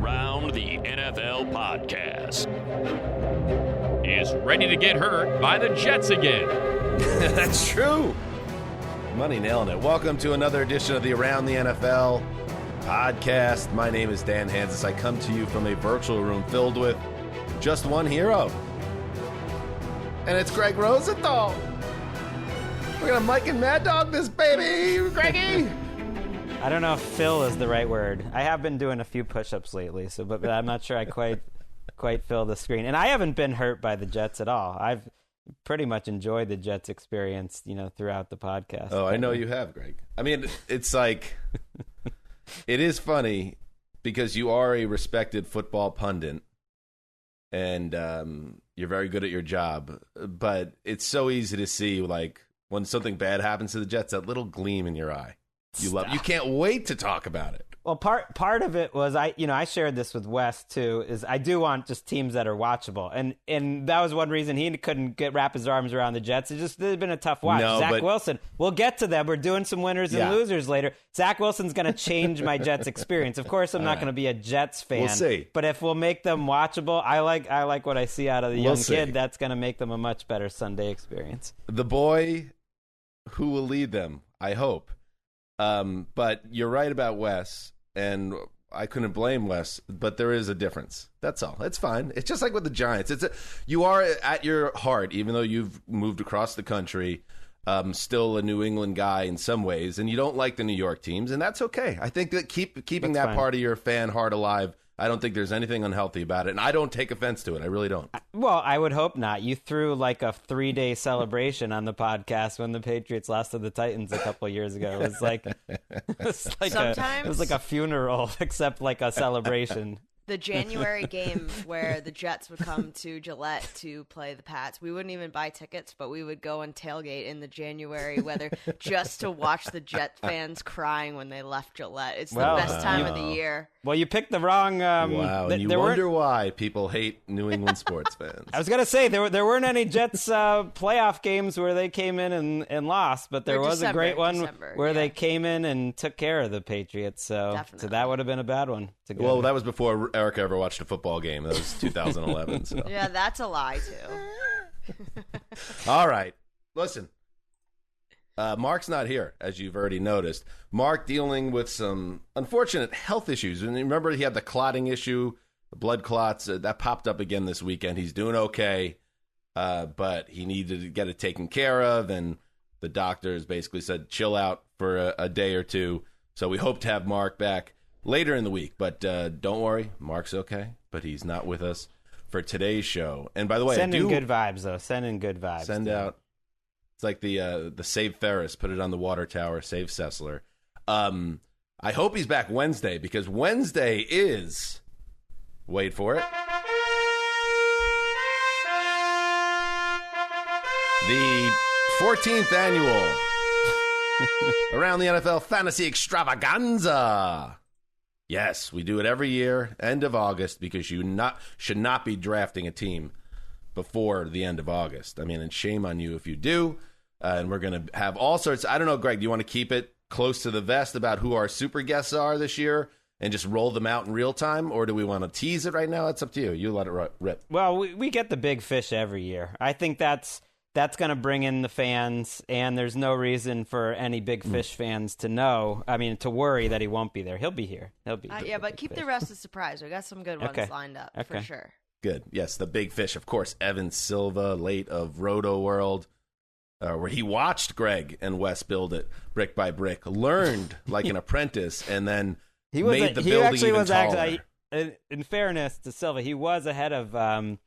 Around the NFL podcast is ready to get hurt by the Jets again. That's true. Money nailing it. Welcome to another edition of the Around the NFL podcast. My name is Dan Hansis. I come to you from a virtual room filled with just one hero. And it's Greg Rosenthal. We're going to Mike and Mad Dog this baby, Greggy. I don't know if fill is the right word. I have been doing a few push-ups lately, but I'm not sure I quite fill the screen. And I haven't been hurt by the Jets at all. I've pretty much enjoyed the Jets experience, throughout the podcast. Oh, I know you have, Greg. I mean, it's like, it is funny because you are a respected football pundit and you're very good at your job. But it's so easy to see, like, when something bad happens to the Jets, that little gleam in your eye. You can't wait to talk about it. Well, part of it was I shared this with Wes too. Is I do want just teams that are watchable, and that was one reason he couldn't wrap his arms around the Jets. It's been a tough watch. Zack Wilson. We'll get to them. We're doing some winners and losers later. Zack Wilson's going to change my Jets experience. Of course, I'm not going to be a Jets fan. We'll see. But if we'll make them watchable, I like what I see out of the young kid. That's going to make them a much better Sunday experience. The boy who will lead them, I hope. But you're right about Wes, and I couldn't blame Wes, but there is a difference. That's all. It's fine. It's just like with the Giants. You are at your heart, even though you've moved across the country, still a New England guy in some ways, and you don't like the New York teams, and that's okay. I think that keeping that part of your fan heart alive, I don't think there's anything unhealthy about it, and I don't take offense to it. I really don't. Well, I would hope not. You threw like a 3-day celebration on the podcast when the Patriots lost to the Titans a couple of years ago. It was like, it was like a funeral, except like a celebration. The January game where the Jets would come to Gillette to play the Pats, we wouldn't even buy tickets, but we would go and tailgate in the January weather just to watch the Jet fans crying when they left Gillette. It's the best time of the year. Well, you picked the wrong... wow, and you wonder why people hate New England sports fans. I was going to say, there weren't any Jets playoff games where they came in and lost, but there was a great one where they came in and took care of the Patriots, so that would have been a bad one to go. Well, that was before Erica ever watched a football game. That was 2011. So. Yeah, that's a lie, too. All right. Listen. Mark's not here, as you've already noticed. Mark dealing with some unfortunate health issues. And remember, he had the clotting issue, the blood clots. That popped up again this weekend. He's doing okay, but he needed to get it taken care of. And the doctors basically said, chill out for a day or two. So we hope to have Mark back later in the week. But don't worry, Mark's okay. But he's not with us for today's show. And by the way, send in good vibes, though. Send in good vibes. Send out. It's like the Save Ferris, put it on the water tower, Save Sessler. I hope he's back Wednesday, because Wednesday is, wait for it, the 14th annual Around the NFL Fantasy Extravaganza. Yes, we do it every year, end of August, because you should not be drafting a team before the end of August. I mean, and shame on you if you do. And we're going to have all sorts. I don't know, Greg, do you want to keep it close to the vest about who our super guests are this year and just roll them out in real time? Or do we want to tease it right now? It's up to you. You let it rip. Well, we get the big fish every year. I think that's going to bring in the fans, and there's no reason for any big fish fans to worry that he won't be there. He'll be here. Yeah, but keep the rest a surprise. We got some good ones lined up for sure. Good. Yes, the big fish, of course. Evan Silva, late of Roto World, where he watched Greg and Wes build it brick by brick, learned like an apprentice, and then made the building even taller. In fairness to Silva, he was ahead of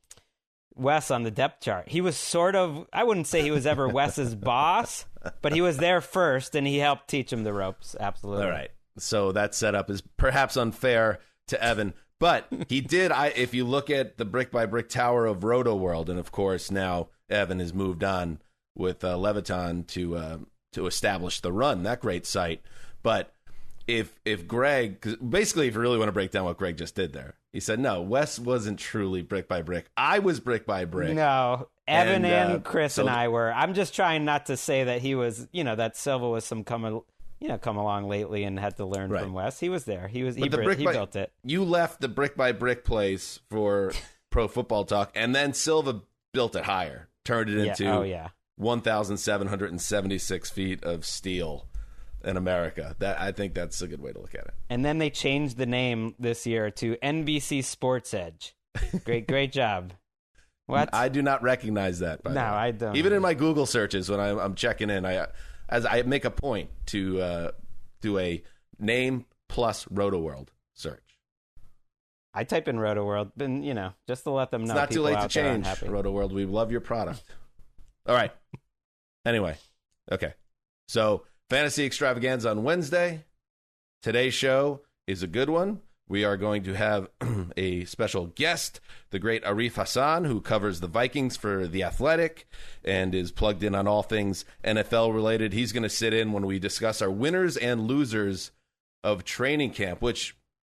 Wes on the depth chart. He was sort of, I wouldn't say he was ever Wes's boss, but he was there first, and he helped teach him the ropes. Absolutely. All right. So that setup is perhaps unfair to Evan. But he did, if you look at the brick-by-brick tower of Roto World, and of course now Evan has moved on with Leviton to establish the Run, that great site. But if Greg, 'cause basically if you really want to break down what Greg just did there, he said, no, Wes wasn't truly brick-by-brick. I was brick-by-brick. No, Evan and Chris and I were. I'm just trying not to say that he was, that Silva was some come along lately and had to learn from Wes. He was there. He built it. You left the brick by brick place for Pro Football Talk, and then Silva built it higher, turned it into 1,776 feet of steel in America. I think that's a good way to look at it. And then they changed the name this year to NBC Sports Edge. Great job. What? I do not recognize that. No, I don't. Even in my Google searches when I'm checking in, I make a point to do a name plus RotoWorld search. I type in RotoWorld, but just to let them know. It's not too late to change, RotoWorld. We love your product. All right. Anyway, okay. So, Fantasy Extravaganza on Wednesday. Today's show is a good one. We are going to have a special guest, the great Arif Hassan, who covers the Vikings for The Athletic and is plugged in on all things NFL related. He's going to sit in when we discuss our winners and losers of training camp, which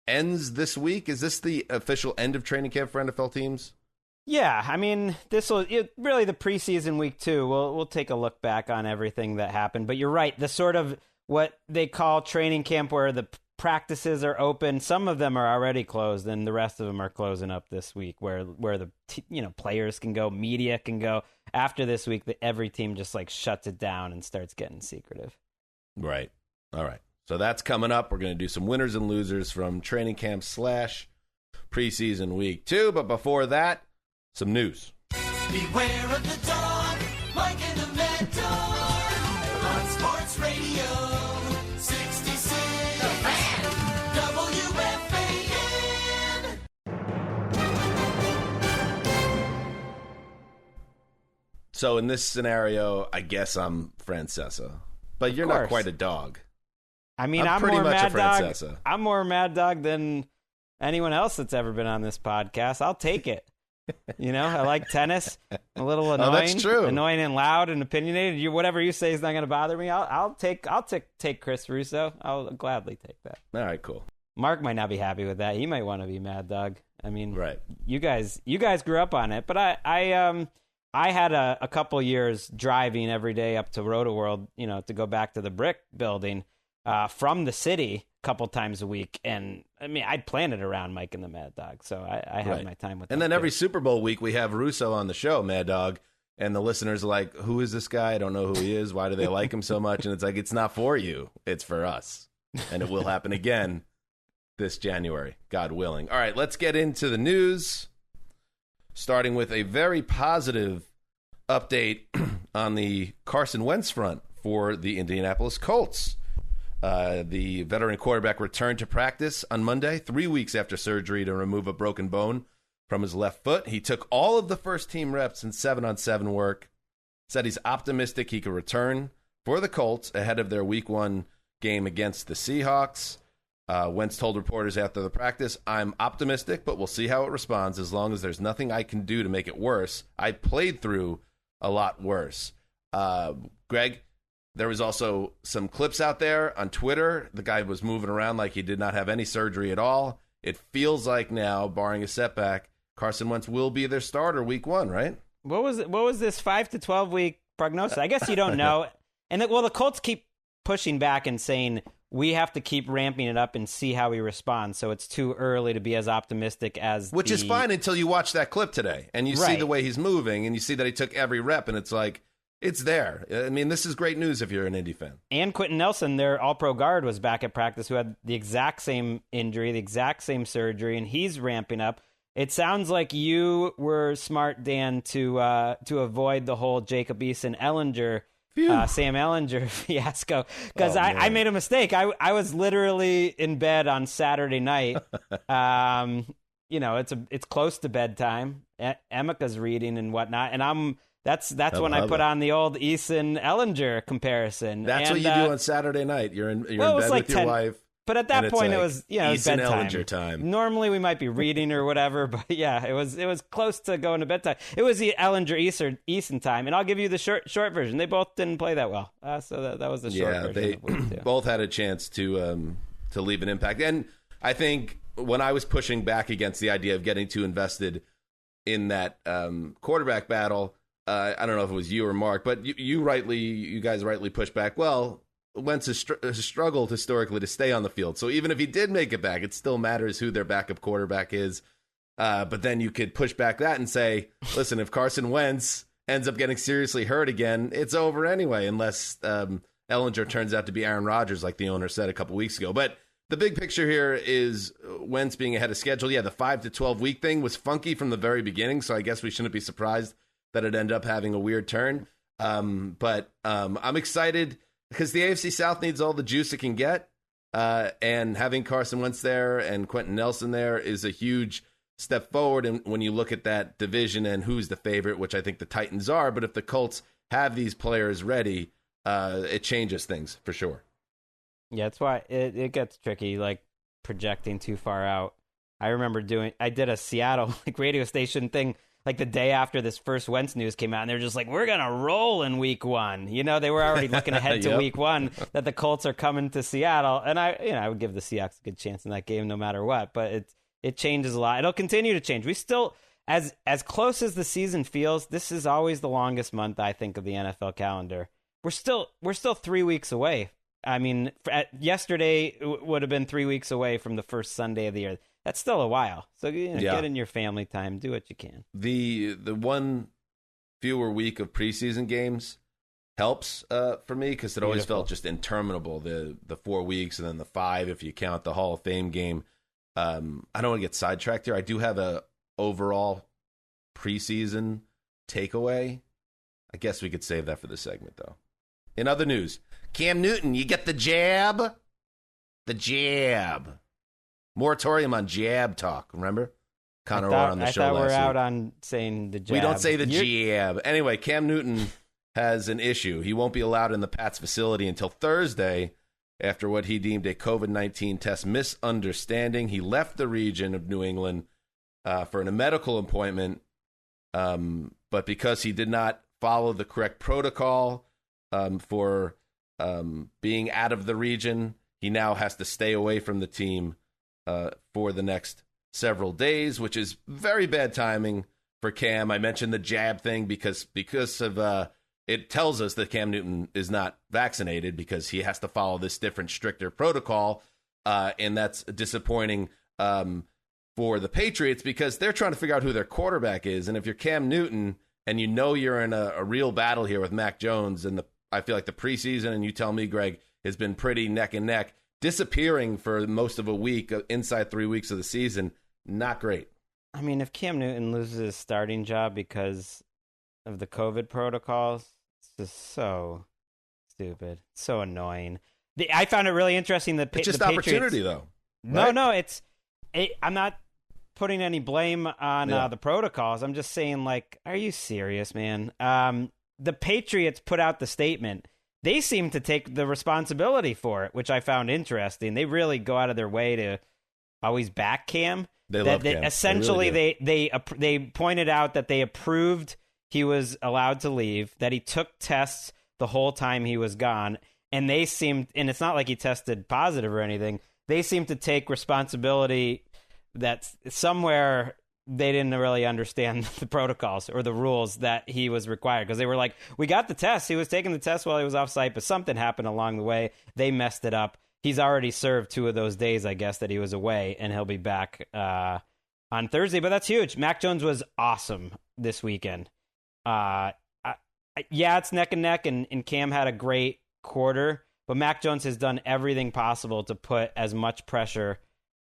ends this week. Is this the official end of training camp for NFL teams? Yeah, I mean, this will really the preseason week 2. We'll take a look back on everything that happened. But you're right, the sort of what they call training camp, where the practices are open. Some of them are already closed, and the rest of them are closing up this week. Where the players can go, media can go. After this week, every team just shuts it down and starts getting secretive. Right. All right. So that's coming up. We're going to do some winners and losers from training camp / preseason week 2. But before that, some news. Beware of the dog, Mike and the Mad Dog, on Sports Radio 66, The Fan, WFAN. So in this scenario, I guess I'm Francesa. But you're not quite a dog. I mean, I'm pretty more much Mad a Dog. Francesa. I'm more Mad Dog than anyone else that's ever been on this podcast. I'll take it. I like tennis. A little annoying. Oh, that's true. Annoying and loud and opinionated. Whatever you say is not going to bother me. I'll take Chris Russo. I'll gladly take that. All right, cool. Mark might not be happy with that. He might want to be Mad Dog. I mean, right. You guys grew up on it, but I had a couple years driving every day up to RotoWorld, to go back to the brick building from the city a couple times a week. And I mean, I'd plan it around Mike and the Mad Dog. So I have my time with And that then every Super Bowl week, we have Russo on the show, Mad Dog. And the listeners are like, who is this guy? I don't know who he is. Why do they like him so much? And it's like, it's not for you. It's for us. And it will happen again this January, God willing. All right, let's get into the news, starting with a very positive update on the Carson Wentz front for the Indianapolis Colts. The veteran quarterback returned to practice on Monday, 3 weeks after surgery to remove a broken bone from his left foot. He took all of the first-team reps in 7-on-7 work, said he's optimistic he could return for the Colts ahead of their Week 1 game against the Seahawks. Wentz told reporters after the practice, "I'm optimistic, but we'll see how it responds as long as there's nothing I can do to make it worse. I played through a lot worse." Greg, there was also some clips out there on Twitter. The guy was moving around like he did not have any surgery at all. It feels like now, barring a setback, Carson Wentz will be their starter Week 1, right? What was this 5 to 12 week prognosis? I guess you don't know. And the Colts keep pushing back and saying we have to keep ramping it up and see how he responds. So it's too early to be as optimistic as Which is fine until you watch that clip today and you see the way he's moving and you see that he took every rep and it's like, it's there. I mean, this is great news if you're an Indy fan. And Quentin Nelson, their all-pro guard, was back at practice, who had the exact same injury, the exact same surgery, and he's ramping up. It sounds like you were smart, Dan, to avoid the whole Jacob Eason-Ellinger, Sam Ellinger fiasco, because I made a mistake. I was literally in bed on Saturday night. It's close to bedtime. Emeka's reading and whatnot, and That's when I put on the old Eason-Ellinger comparison. That's what you do on Saturday night. You're in bed with your wife. But at that point, it was Eason-Ellinger time. Normally, we might be reading or whatever, but yeah, it was close to going to bedtime. It was the Ellinger-Eason time, and I'll give you the short version. They both didn't play that well, so that was the short version. Yeah, they both had a chance to leave an impact. And I think when I was pushing back against the idea of getting too invested in that quarterback battle, I don't know if it was you or Mark, but you guys rightly pushed back. Well, Wentz has struggled historically to stay on the field. So even if he did make it back, it still matters who their backup quarterback is. But then you could push back that and say, listen, if Carson Wentz ends up getting seriously hurt again, it's over anyway, unless Ellinger turns out to be Aaron Rodgers, like the owner said a couple weeks ago. But the big picture here is Wentz being ahead of schedule. Yeah, the 5 to 12 week thing was funky from the very beginning, so I guess we shouldn't be surprised that it ended up having a weird turn. But I'm excited because the AFC South needs all the juice it can get. And having Carson Wentz there and Quentin Nelson there is a huge step forward. And when you look at that division and who's the favorite, which I think the Titans are, but if the Colts have these players ready, it changes things for sure. Yeah, that's why it gets tricky, like projecting too far out. I remember I did a Seattle radio station thing like the day after this first Wentz news came out, and they're just like, we're going to roll in week 1. You know, they were already looking ahead to week 1 that the Colts are coming to Seattle. And I would give the Seahawks a good chance in that game no matter what, but it changes a lot. It'll continue to change. We still, as close as the season feels, this is always the longest month, I think, of the NFL calendar. We're still 3 weeks away. I mean, yesterday would have been 3 weeks away from the first Sunday of the year. That's still a while. So get in your family time. Do what you can. The one fewer week of preseason games helps for me because it always felt just interminable. The 4 weeks and then the 5 if you count the Hall of Fame game. I don't want to get sidetracked here. I do have a overall preseason takeaway. I guess we could save that for the segment, though. In other news, Cam Newton, you get the jab? The jab. Moratorium on jab talk, remember? Connor were on the show last week. I thought we're out on saying the jab. We don't say the jab. Anyway, Cam Newton has an issue. He won't be allowed in the Pats facility until Thursday after what he deemed a COVID-19 test misunderstanding. He left the region of New England for a medical appointment, but because he did not follow the correct protocol for being out of the region, he now has to stay away from the team for the next several days, which is very bad timing for Cam. I mentioned the jab thing because of it tells us that Cam Newton is not vaccinated because he has to follow this different, stricter protocol, and that's disappointing for the Patriots because they're trying to figure out who their quarterback is, and if you're Cam Newton and you know you're in a real battle here with Mac Jones, and I feel like the preseason, and you tell me, Greg, has been pretty neck and neck, disappearing for most of a week, inside 3 weeks of the season, not great. I mean, if Cam Newton loses his starting job because of the COVID protocols, it's just so stupid, so annoying. I found it really interesting that it's just the opportunity, though. Right? No, I'm not putting any blame on the protocols. I'm just saying, like, are you serious, man? The Patriots put out the statement. They seem to take the responsibility for it, which I found interesting. They really go out of their way to always back Cam. They love Cam. Essentially, they really they pointed out that they approved he was allowed to leave, that he took tests the whole time he was gone, and they seemed, and it's not like he tested positive or anything, they seem to take responsibility that somewhere they didn't really understand the protocols or the rules that he was required, because they were like, we got the test. He was taking the test while he was off site, but something happened along the way. They messed it up. He's already served 2 of those days, I guess, that he was away, and he'll be back on Thursday. But that's huge. Mac Jones was awesome this weekend. It's neck and neck, and Cam had a great quarter, but Mac Jones has done everything possible to put as much pressure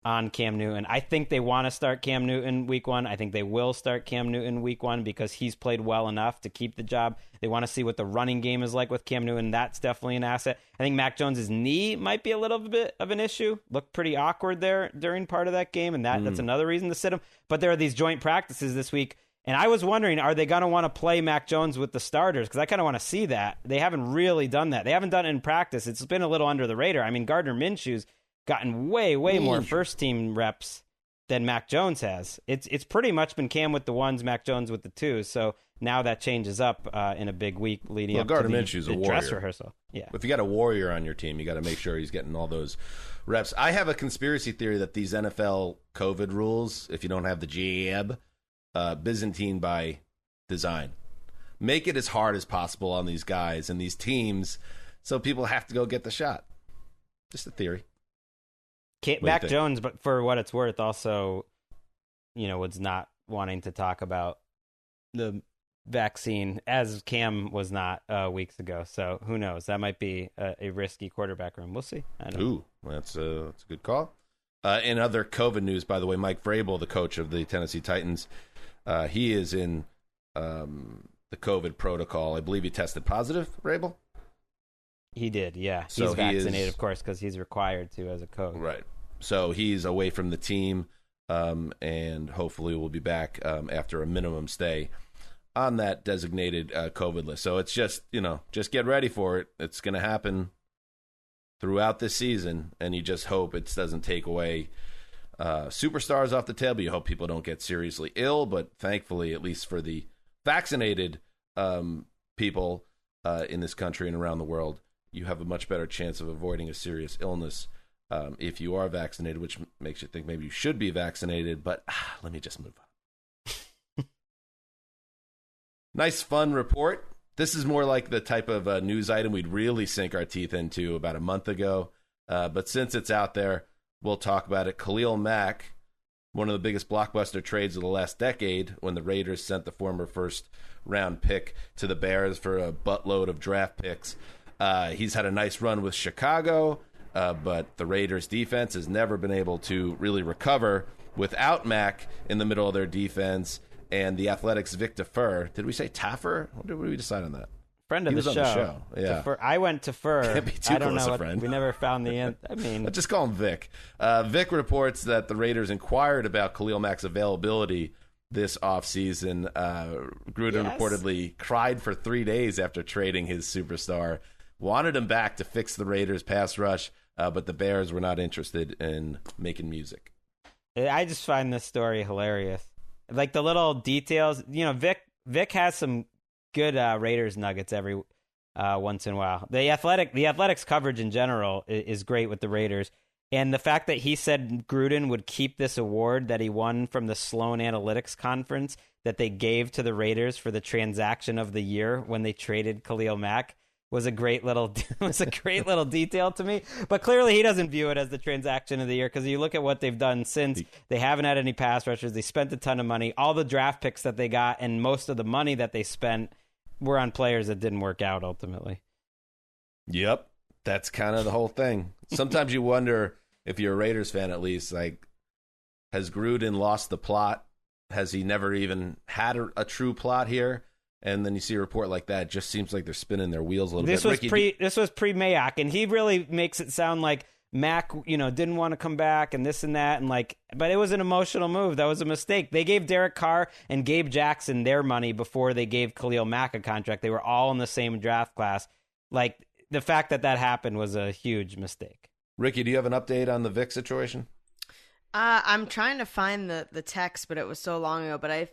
on Cam Newton. I think they want to start Cam Newton week 1. I think they will start Cam Newton week 1 because he's played well enough to keep the job. They want to see what the running game is like with Cam Newton. That's definitely an asset. I think Mac Jones's knee might be a little bit of an issue. Looked pretty awkward there during part of that game, and that's another reason to sit him. But there are these joint practices this week, and I was wondering, are they going to want to play Mac Jones with the starters? Because I kind of want to see that. They haven't really done that. They haven't done it in practice. It's been a little under the radar. I mean, Gardner Minshew's gotten way more first-team reps than Mac Jones has. It's pretty much been Cam with the 1s, Mac Jones with the 2s. So now that changes up in a big week leading up Gardner to Minshew's the a warrior. dress rehearsal. Yeah. If you got a warrior on your team, you got to make sure he's getting all those reps. I have a conspiracy theory that these NFL COVID rules, if you don't have the jab, Byzantine by design. Make it as hard as possible on these guys and these teams so people have to go get the shot. Just a theory. Mac Jones, but for what it's worth, also, was not wanting to talk about the vaccine, as Cam was not weeks ago. So who knows? That might be a risky quarterback room. We'll see. I don't know. Ooh, that's a good call. In other COVID news, by the way, Mike Vrabel, the coach of the Tennessee Titans, he is in the COVID protocol. I believe he tested positive, Vrabel? He did, yeah. So he's vaccinated, of course, because he's required to as a coach. Right. So he's away from the team, and hopefully will be back after a minimum stay on that designated COVID list. So it's just, just get ready for it. It's going to happen throughout this season, and you just hope it doesn't take away superstars off the table. You hope people don't get seriously ill, but thankfully, at least for the vaccinated people in this country and around the world, you have a much better chance of avoiding a serious illness if you are vaccinated, which makes you think maybe you should be vaccinated, but let me just move on. Nice, fun report. This is more like the type of news item we'd really sink our teeth into about a month ago, but since it's out there, we'll talk about it. Khalil Mack, one of the biggest blockbuster trades of the last decade, when the Raiders sent the former first-round pick to the Bears for a buttload of draft picks. He's had a nice run with Chicago, but the Raiders' defense has never been able to really recover without Mack in the middle of their defense. And the Athletics' Vic Tafur. Did we say Taffer? What did we decide on that? Friend of he the was show. On the show. Yeah. Tafur. I went Tafur. Can't be too I don't close know a friend. We never found the end. Let's just call him Vic. Vic reports that the Raiders inquired about Khalil Mack's availability this offseason. Gruden reportedly cried for 3 days after trading his superstar. Wanted him back to fix the Raiders' pass rush, but the Bears were not interested in making music. I just find this story hilarious. Like the little details, Vic has some good Raiders nuggets every once in a while. The Athletics coverage in general is great with the Raiders, and the fact that he said Gruden would keep this award that he won from the Sloan Analytics Conference that they gave to the Raiders for the transaction of the year when they traded Khalil Mack was a great little detail to me. But clearly he doesn't view it as the transaction of the year, because you look at what they've done since. They haven't had any pass rushers. They spent a ton of money. All the draft picks that they got and most of the money that they spent were on players that didn't work out ultimately. Yep. That's kind of the whole thing. Sometimes you wonder, if you're a Raiders fan at least, like, has Gruden lost the plot? Has he never even had a true plot here? And then you see a report like that, it just seems like they're spinning their wheels a little bit. This was pre-Mayock, and he really makes it sound like Mack, didn't want to come back and this and that, and but it was an emotional move. That was a mistake. They gave Derek Carr and Gabe Jackson their money before they gave Khalil Mack a contract. They were all in the same draft class. Like, the fact that happened was a huge mistake. Ricky, do you have an update on the Vic situation? I'm trying to find the text, but it was so long ago. But I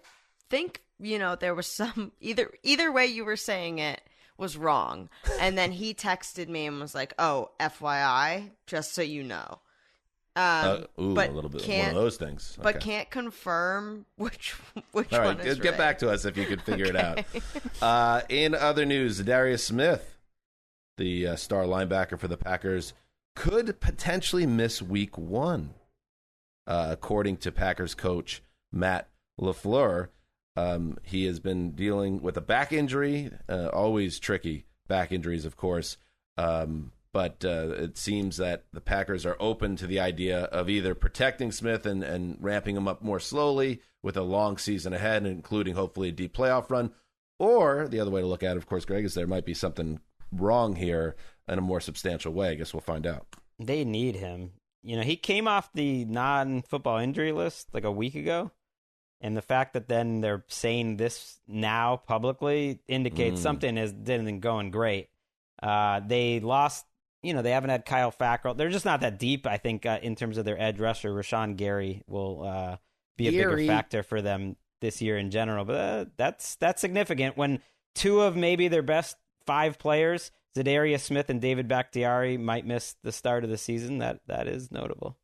think there was some either way you were saying it was wrong. And then he texted me and was like, "Oh, FYI, just so you know." But a little bit one of those things. Okay. But can't confirm which All one right, is get right. back to us if you could figure it out. In other news, Darius Smith, the star linebacker for the Packers, could potentially miss Week 1, according to Packers coach Matt LaFleur. He has been dealing with a back injury, always tricky back injuries, of course. But it seems that the Packers are open to the idea of either protecting Smith and ramping him up more slowly with a long season ahead, including hopefully a deep playoff run. Or the other way to look at it, of course, Greg, is there might be something wrong here in a more substantial way. I guess we'll find out. They need him. He came off the non-football injury list like a week ago. And the fact that then they're saying this now publicly indicates something didn't going great. They lost, they haven't had Kyle Fackrell. They're just not that deep, I think, in terms of their edge rusher. Rashawn Gary will be a bigger factor for them this year in general. But that's significant when two of maybe their best 5 players, Darius Smith and David Bakhtiari, might miss the start of the season. That is notable.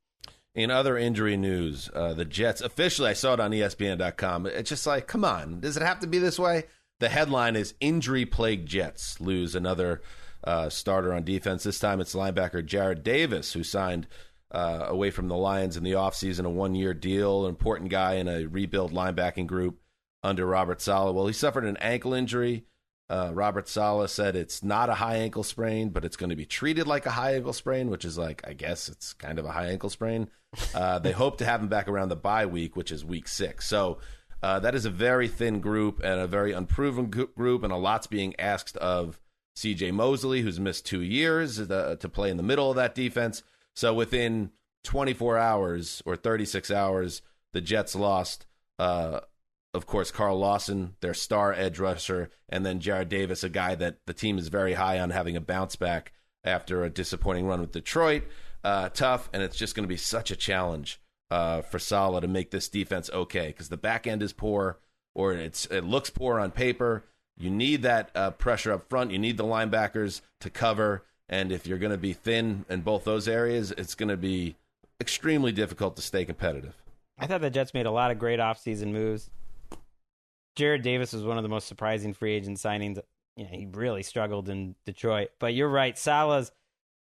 In other injury news, the Jets, officially, I saw it on ESPN.com. It's just like, come on, does it have to be this way? The headline is Injury-Plagued Jets lose another starter on defense. This time it's linebacker Jarrad Davis, who signed away from the Lions in the offseason, a 1-year deal, an important guy in a rebuild linebacking group under Robert Saleh. Well, he suffered an ankle injury. Robert Saleh said it's not a high ankle sprain, but it's going to be treated like a high ankle sprain, which is like, I guess it's kind of a high ankle sprain. They hope to have him back around the bye week, which is week 6. So that is a very thin group and a very unproven group, and a lot's being asked of C.J. Mosley, who's missed 2 years to play in the middle of that defense. So within 24 hours or 36 hours, the Jets lost, of course, Carl Lawson, their star edge rusher, and then Jarrad Davis, a guy that the team is very high on having a bounce back after a disappointing run with Detroit. Tough, and it's just going to be such a challenge for Saleh to make this defense okay, because the back end is poor, or it looks poor on paper. You need that pressure up front. You need the linebackers to cover, and if you're going to be thin in both those areas, it's going to be extremely difficult to stay competitive. I thought the Jets made a lot of great offseason moves. Jarrad Davis was one of the most surprising free agent signings. He really struggled in Detroit. But you're right, Saleh's,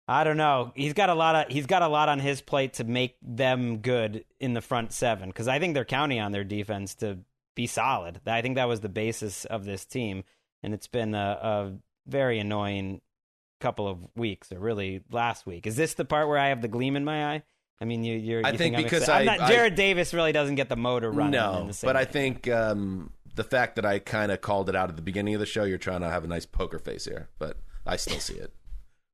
I don't know. He's got a lot on his plate to make them good in the front seven, because I think they're counting on their defense to be solid. I think that was the basis of this team, and it's been a very annoying couple of weeks, or really last week. Is this the part where I have the gleam in my eye? I mean, you think because Jarrad Davis really doesn't get the motor running. No, in the same but way. I think the fact that I kind of called it out at the beginning of the show, you're trying to have a nice poker face here, but I still see it.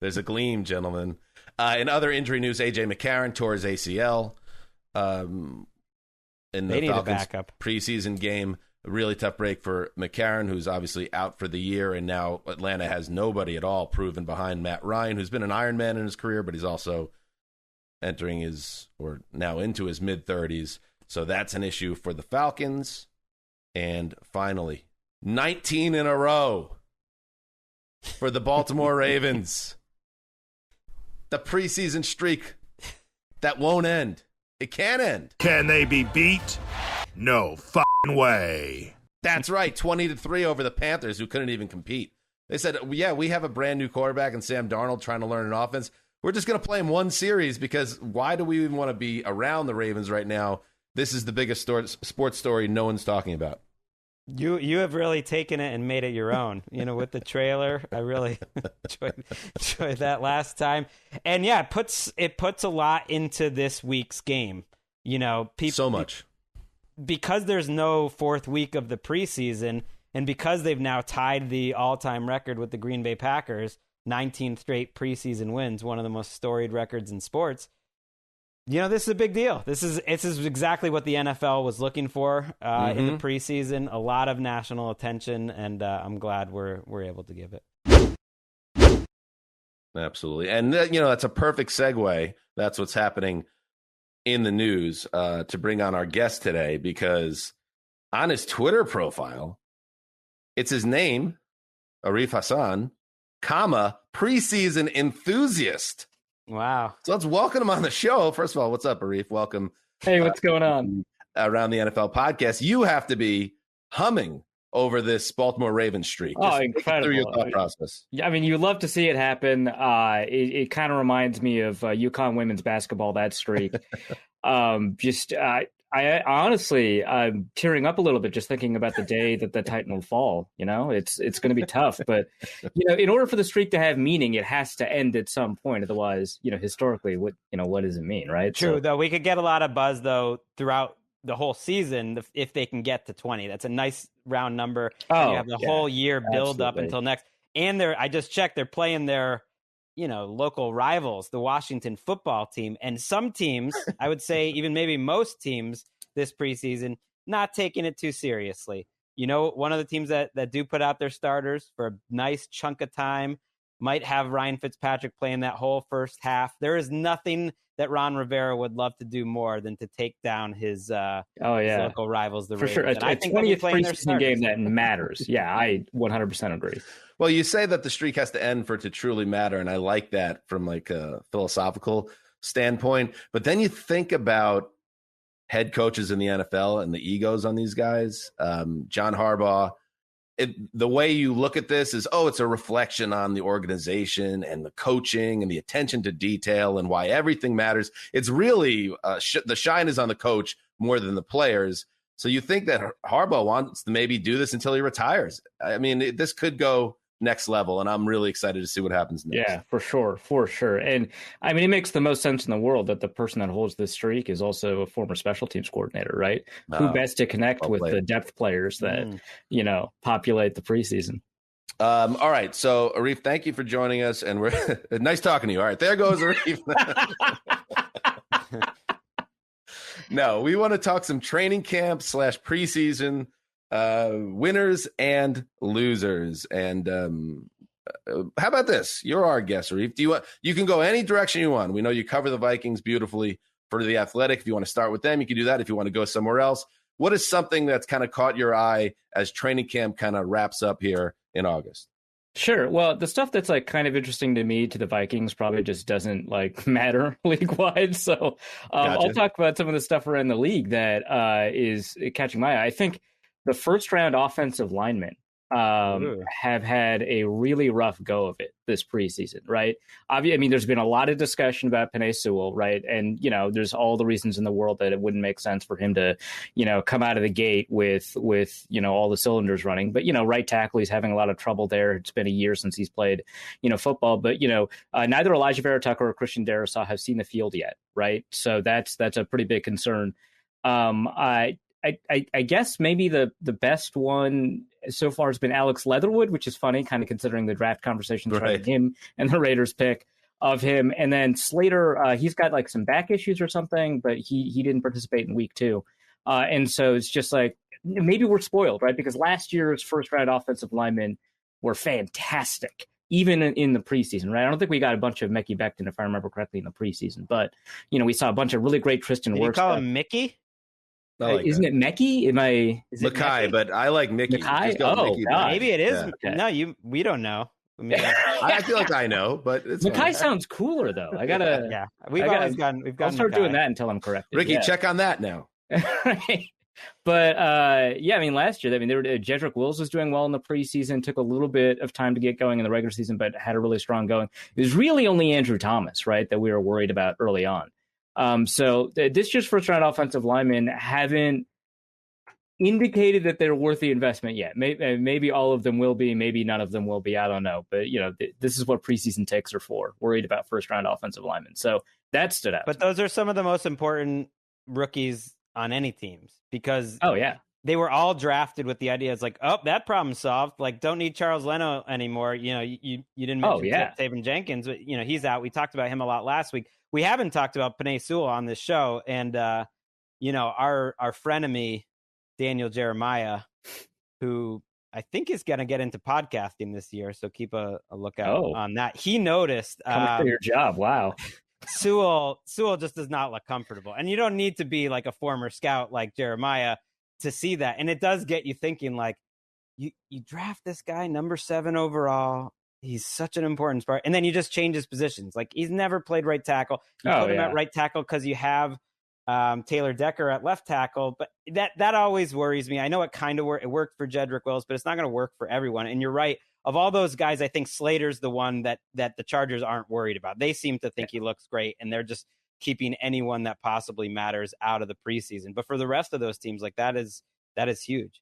There's a gleam, gentlemen. In other injury news, A.J. Mccarron tore his ACL in the Falcons preseason game. A really tough break for Mccarron, who's obviously out for the year, and now Atlanta has nobody at all proven behind Matt Ryan, who's been an Iron Man in his career, but he's also now into his mid-30s. So that's an issue for the Falcons. And finally, 19 in a row for the Baltimore Ravens. The preseason streak that won't end. It can't end. Can they be beat? No fucking way. That's right, 20-3 over the Panthers, who couldn't even compete. They said, yeah, we have a brand new quarterback and Sam Darnold trying to learn an offense. We're just going to play him one series, because why do we even want to be around the Ravens right now? This is the biggest sports story no one's talking about. You have really taken it and made it your own. With the trailer, I really enjoyed that last time. And yeah, it puts a lot into this week's game. So much. Because there's no fourth week of the preseason, and because they've now tied the all-time record with the Green Bay Packers, 19 straight preseason wins, one of the most storied records in sports. This is a big deal. This is exactly what the NFL was looking for in the preseason. A lot of national attention, and I'm glad we're able to give it. Absolutely. And, that's a perfect segue. That's what's happening in the news to bring on our guest today, because on his Twitter profile, it's his name, Arif Hassan, preseason enthusiast. Wow. So let's welcome him on the show. First of all, what's up, Arif? Welcome. Hey, what's going on? Around the NFL podcast. You have to be humming over this Baltimore Ravens streak. Oh, incredible. Through your thought process. Yeah, I mean, you love to see it happen. It kind of reminds me of UConn women's basketball, that streak. I honestly, I'm tearing up a little bit just thinking about the day that the Titan will fall. It's going to be tough, but in order for the streak to have meaning, it has to end at some point. Otherwise, historically, what does it mean, right? True, though. We could get a lot of buzz though throughout the whole season if they can get to 20. That's a nice round number. Oh, you have the whole year build up until next. And I just checked, they're playing their local rivals, the Washington football team. And some teams, I would say even maybe most teams this preseason, not taking it too seriously. One of the teams that do put out their starters for a nice chunk of time might have Ryan Fitzpatrick playing that whole first half. There is nothing that Ron Rivera would love to do more than to take down his local rivals, the Ravens. For sure. And I think 20th preseason game that matters. Yeah, I 100% agree. Well, you say that the streak has to end for it to truly matter, and I like that from like a philosophical standpoint. But then you think about head coaches in the NFL and the egos on these guys. John Harbaugh, the way you look at this is, it's a reflection on the organization and the coaching and the attention to detail and why everything matters. It's really the shine is on the coach more than the players. So you think that Harbaugh wants to maybe do this until he retires. I mean, this could go next level, and I'm really excited to see what happens next. Yeah, for sure. And I mean, it makes the most sense in the world that the person that holds this streak is also a former special teams coordinator, right? Who best to connect with the depth players that, populate the preseason. All right. So, Arif, thank you for joining us, and we're nice talking to you. All right, there goes Arif. No, we want to talk some training camp / preseason winners and losers. And how about this? You're our guest, Arif. You can go any direction you want. We know you cover the Vikings beautifully for The Athletic. If you want to start with them, you can do that. If you want to go somewhere else, what is something that's kind of caught your eye as training camp kind of wraps up here in August? Sure. Well, the stuff that's like kind of interesting to me, to the Vikings, probably just doesn't like matter league wide. So Gotcha. I'll talk about some of the stuff around the league that is catching my eye. I think the first round offensive linemen have had a really rough go of it this preseason, right? I mean, there's been a lot of discussion about Penei Sewell, right? And, there's all the reasons in the world that it wouldn't make sense for him to, come out of the gate with all the cylinders running. But, right tackle, he's having a lot of trouble there. It's been a year since he's played, football. But, neither Elijah Vera Tucker or Christian Darrisaw have seen the field yet, right? So that's a pretty big concern. I guess maybe the best one so far has been Alex Leatherwood, which is funny, kind of considering the draft conversations around him and the Raiders pick of him. And then Slater, he's got like some back issues or something, but he didn't participate in week 2. And so it's just like, maybe we're spoiled, right? Because last year's first round offensive linemen were fantastic, even in the preseason, right? I don't think we got a bunch of Mekhi Becton, if I remember correctly, in the preseason, but we saw a bunch of really great Tristan Wirfs. You call him Mickey? Like isn't it Mekhi? Mackay, but I like Mickey. Mackay? Oh, maybe it is. Yeah. No, we don't know. I mean, I feel like I know, but it's Mackay sounds cooler though. I gotta. Yeah, we've gotten. I'll start doing that until I'm corrected. Ricky, check on that now. But I mean, last year, Jerick Wilson was doing well in the preseason. Took a little bit of time to get going in the regular season, but had a really strong going. It was really only Andrew Thomas, right, that we were worried about early on. So this year's first round offensive linemen haven't indicated that they're worth the investment yet. Maybe all of them will be, maybe none of them will be. I don't know. But, this is what preseason takes are for, worried about first round offensive linemen. So that stood out. But those are some of the most important rookies on any teams because they were all drafted with the idea. It's like, that problem's solved. Like, don't need Charles Leno anymore. You didn't mention Taven Jenkins, but, he's out. We talked about him a lot last week. We haven't talked about Penei Sewell on this show. And, our frenemy, Daniel Jeremiah, who I think is going to get into podcasting this year. So keep a lookout on that. He noticed. Coming for your job. Wow. Sewell just does not look comfortable. And you don't need to be like a former scout like Jeremiah to see that. And it does get you thinking, like, you draft this guy number 7 overall. He's such an important part. And then you just change his positions. Like, he's never played right tackle. You put him at right tackle because you have Taylor Decker at left tackle. But that always worries me. I know it kind of worked for Jedrick Wills, but it's not going to work for everyone. And you're right. Of all those guys, I think Slater's the one that the Chargers aren't worried about. They seem to think he looks great, and they're just keeping anyone that possibly matters out of the preseason. But for the rest of those teams, like that is huge.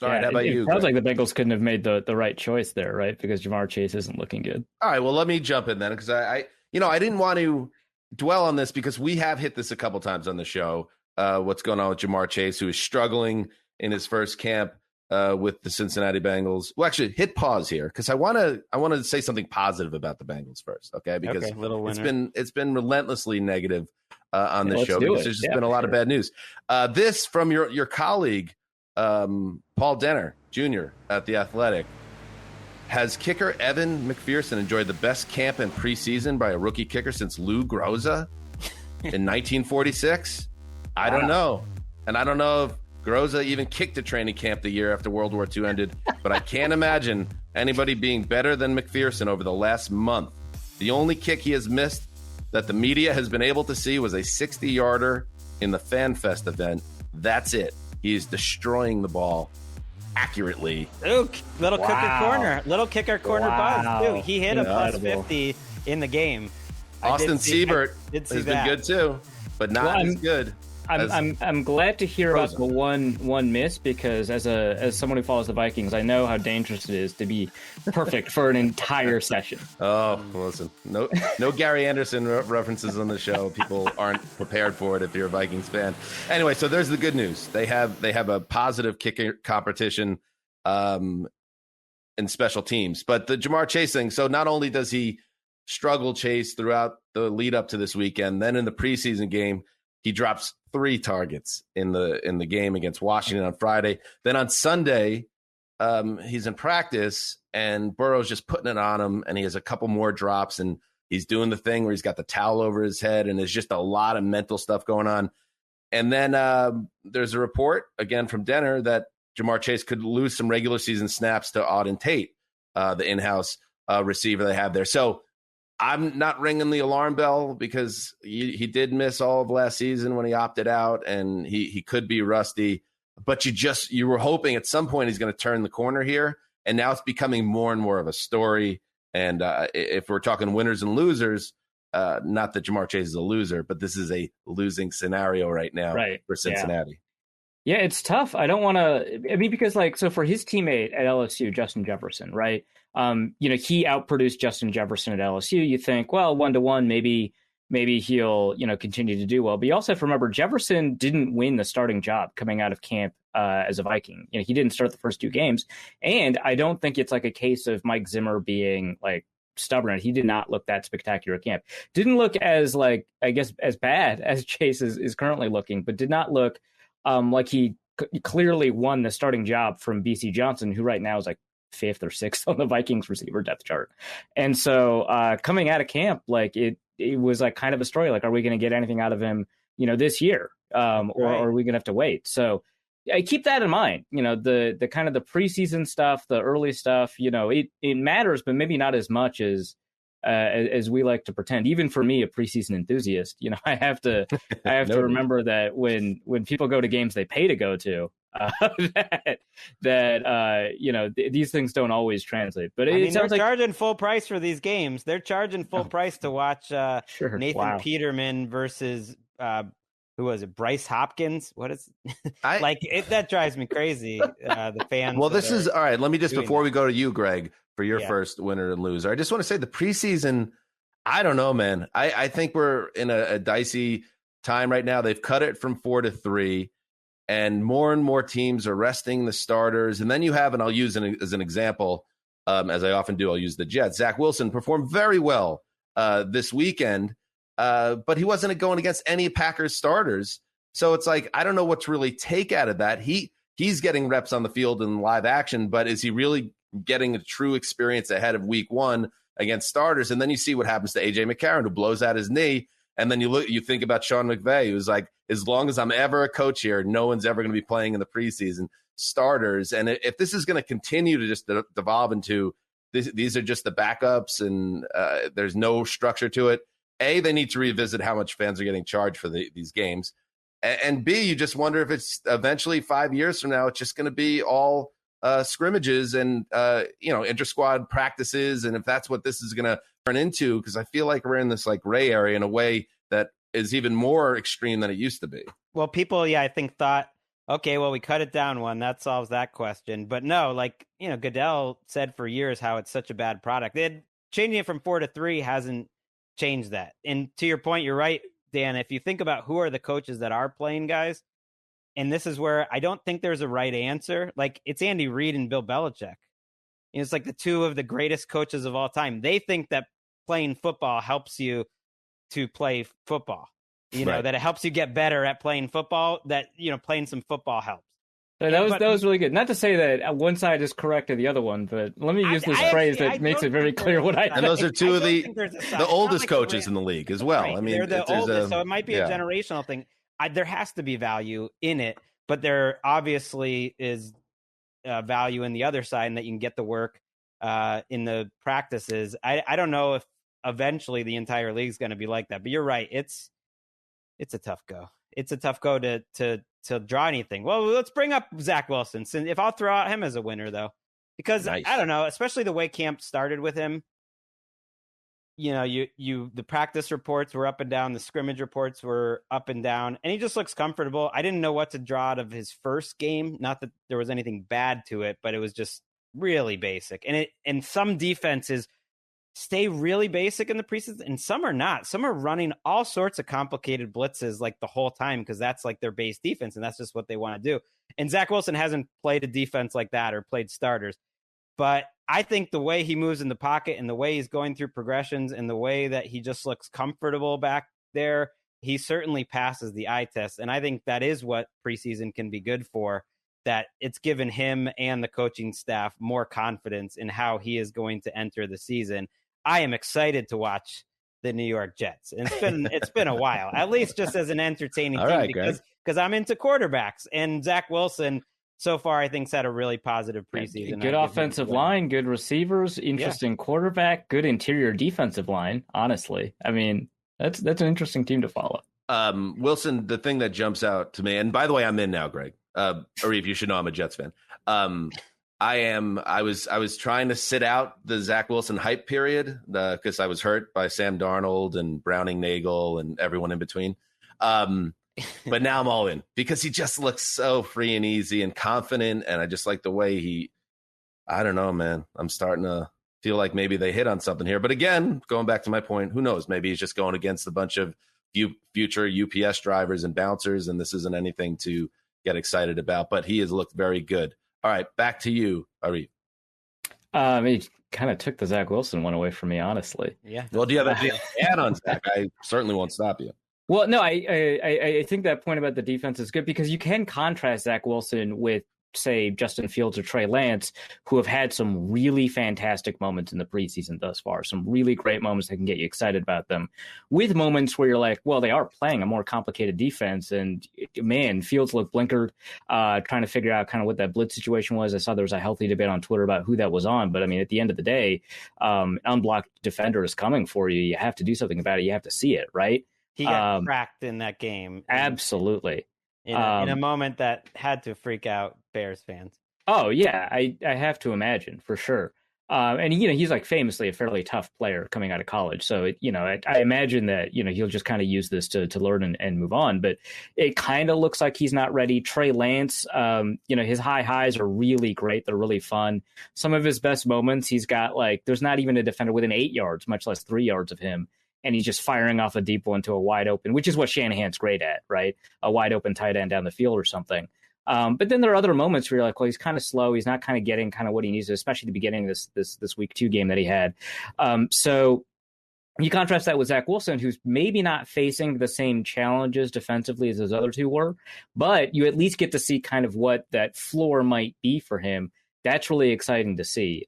All right, how about you? It sounds like the Bengals couldn't have made the right choice there, right? Because Jamar Chase isn't looking good. All right, well, let me jump in then because I didn't want to dwell on this because we have hit this a couple times on the show. What's going on with Jamar Chase, who is struggling in his first camp with the Cincinnati Bengals. Well, actually, hit pause here because I want to say something positive about the Bengals first, okay? Because it's been relentlessly negative on this show because there's just been a lot of bad news. This from your colleague. Paul Denner Jr. at The Athletic. Has kicker Evan McPherson enjoyed the best camp and preseason by a rookie kicker since Lou Groza in 1946? I don't know. And I don't know if Groza even kicked a training camp the year after World War II ended, but I can't imagine anybody being better than McPherson over the last month. The only kick he has missed that the media has been able to see was a 60-yarder in the Fan Fest event. That's it. He is destroying the ball. accurately. Ooh, little kicker corner buzz too. He hit a plus Incredible. 50 in the game. Austin Siebert I has did see been that. good too, but not as good. I'm glad to hear about the one miss, because as someone who follows the Vikings, I know how dangerous it is to be perfect for an entire session. Oh, listen, no Gary Anderson references on the show. People aren't prepared for it if you're a Vikings fan. Anyway, so there's the good news. They have a positive kicker competition in special teams, but the Ja'Marr Chase thing. So not only does he struggle Chase throughout the lead up to this weekend, then in the preseason game, he drops 3 targets in the game against Washington on Friday. Then on Sunday, he's in practice, and Burrow's just putting it on him, and he has a couple more drops, and he's doing the thing where he's got the towel over his head, and there's just a lot of mental stuff going on. And then there's a report, again from Denner, that Ja'Marr Chase could lose some regular season snaps to Auden Tate, the in-house receiver they have there. So I'm not ringing the alarm bell, because he did miss all of last season when he opted out, and he could be rusty. But you were hoping at some point he's going to turn the corner here, and now it's becoming more and more of a story. And if we're talking winners and losers, not that Ja'Marr Chase is a loser, but this is a losing scenario right now for Cincinnati. Yeah, it's tough. I don't want to. I mean, because so for his teammate at LSU, Justin Jefferson, right? He outproduced Justin Jefferson at LSU. You think, well, 1-to-1, maybe he'll continue to do well. But you also have to remember, Jefferson didn't win the starting job coming out of camp as a Viking. He didn't start the first 2 games, and I don't think it's like a case of Mike Zimmer being like stubborn. He did not look that spectacular at camp. Didn't look as as bad as Chase is currently looking, but did not look like he clearly won the starting job from BC Johnson, who right now is like 5th or 6th on the Vikings receiver depth chart. And so coming out of camp, it was like kind of a story. Like, are we going to get anything out of him, this year? Or are we going to have to wait? So I keep that in mind. The kind of the preseason stuff, the early stuff, it matters, but maybe not as much as we like to pretend. Even for me, a preseason enthusiast, I have to to remember that when people go to games they pay to go to, these things don't always translate. But it sounds they're like charging full price for these games. They're charging full price to watch Nathan Peterman versus who was it? Bryce Hopkins? What is that drives me crazy. The fans. Well, this is all right. Let me just, before we go to you, Greg, for your first winner and loser, I just want to say the preseason, I don't know, man. I think we're in a dicey time right now. They've cut it from 4 to 3, and more teams are resting the starters. And then you have, and I'll use as an example, as I often do, I'll use the Jets. Zack Wilson performed very well this weekend, but he wasn't going against any Packers starters. So it's like, I don't know what to really take out of that. He's getting reps on the field in live action, but is he really getting a true experience ahead of week 1 against starters? And then you see what happens to AJ McCarron, who blows out his knee. And then you think about Sean McVay, who's like, as long as I'm ever a coach here, no one's ever going to be playing in the preseason starters. And if this is going to continue to just devolve into these are just the backups and there's no structure to it, A, they need to revisit how much fans are getting charged for these games. And B, you just wonder if it's eventually 5 years from now, it's just going to be all scrimmages and, inter-squad practices. And if that's what this is going to turn into, because I feel like we're in this like gray area in a way that is even more extreme than it used to be. Well, people, I think thought, okay, well, we cut it down 1. That solves that question. But no, Goodell said for years how it's such a bad product. Changing it from 4 to 3 hasn't changed that. And to your point, you're right, Dan. If you think about who are the coaches that are playing guys, and this is where I don't think there's a right answer. Like, it's Andy Reid and Bill Belichick. It's like the 2 of the greatest coaches of all time. They think that playing football helps you to play football. That it helps you get better at playing football, that, playing some football helps. That was really good. Not to say that one side is correct or the other one, but let me use this phrase that makes it very clear what I think. And those are 2 of the oldest coaches in the league as well. Right. I mean, they're the oldest, so it might be a generational thing. There has to be value in it, but there obviously is value in the other side, and that you can get the work in the practices. I don't know if eventually the entire league is going to be like that, but you're right. It's a tough go. it's a tough go to draw anything. Well, let's bring up Zack Wilson. So if I'll throw out him as a winner, though, because Nice. I don't know, especially the way camp started with him. You know, the practice reports were up and down, the scrimmage reports were up and down, and he just looks comfortable. I didn't know what to draw out of his first game. Not that there was anything bad to it, but it was just really basic. And some defenses stay really basic in the preseason, and some are not. Some are running all sorts of complicated blitzes like the whole time because that's like their base defense, and that's just what they want to do. And Zack Wilson hasn't played a defense like that or played starters. But I think the way he moves in the pocket and the way he's going through progressions and the way that he just looks comfortable back there, he certainly passes the eye test. And I think that is what preseason can be good for, that it's given him and the coaching staff more confidence in how he is going to enter the season. I am excited to watch the New York Jets. And it's been a while, at least just as an entertaining All thing, right, because I'm into quarterbacks. And Zack Wilson, so far, I think, has had a really positive preseason. Good offensive line, good receivers, interesting quarterback, good interior defensive line. Honestly, I mean, that's an interesting team to follow. Wilson, the thing that jumps out to me, and by the way, I'm in now, Greg. Arif, you should know I'm a Jets fan. I was trying to sit out the Zack Wilson hype period because I was hurt by Sam Darnold and Browning Nagel and everyone in between. But now I'm all in because he just looks so free and easy and confident. And I just like the way I don't know, man. I'm starting to feel like maybe they hit on something here. But again, going back to my point, who knows? Maybe he's just going against a bunch of future UPS drivers and bouncers, and this isn't anything to get excited about. But he has looked very good. All right, back to you, Arif. He kind of took the Zack Wilson one away from me, honestly. Yeah. Well, do you have any add-ons, Zach? I certainly won't stop you. Well, no, I think that point about the defense is good because you can contrast Zack Wilson with, say, Justin Fields or Trey Lance, who have had some really fantastic moments in the preseason thus far, some really great moments that can get you excited about them, with moments where you're like, well, they are playing a more complicated defense. And man, Fields looked blinkered, trying to figure out kind of what that blitz situation was. I saw there was a healthy debate on Twitter about who that was on. But I mean, at the end of the day, unblocked defender is coming for you. You have to do something about it. You have to see it, right? He got cracked in that game. Absolutely. In a moment that had to freak out Bears fans. Oh, yeah, I have to imagine, for sure. And, he's like famously a fairly tough player coming out of college. So, I imagine that, he'll just kind of use this to learn and move on. But it kind of looks like he's not ready. Trey Lance, his high highs are really great. They're really fun. Some of his best moments, he's got there's not even a defender within 8 yards, much less 3 yards of him. And he's just firing off a deep one to a wide open, which is what Shanahan's great at, right? A wide open tight end down the field or something. But then there are other moments where you're like, well, he's kind of slow. He's not kind of getting kind of what he needs to, especially at the beginning of this week 2 game that he had. So you contrast that with Zack Wilson, who's maybe not facing the same challenges defensively as those other two were, but you at least get to see kind of what that floor might be for him. That's really exciting to see.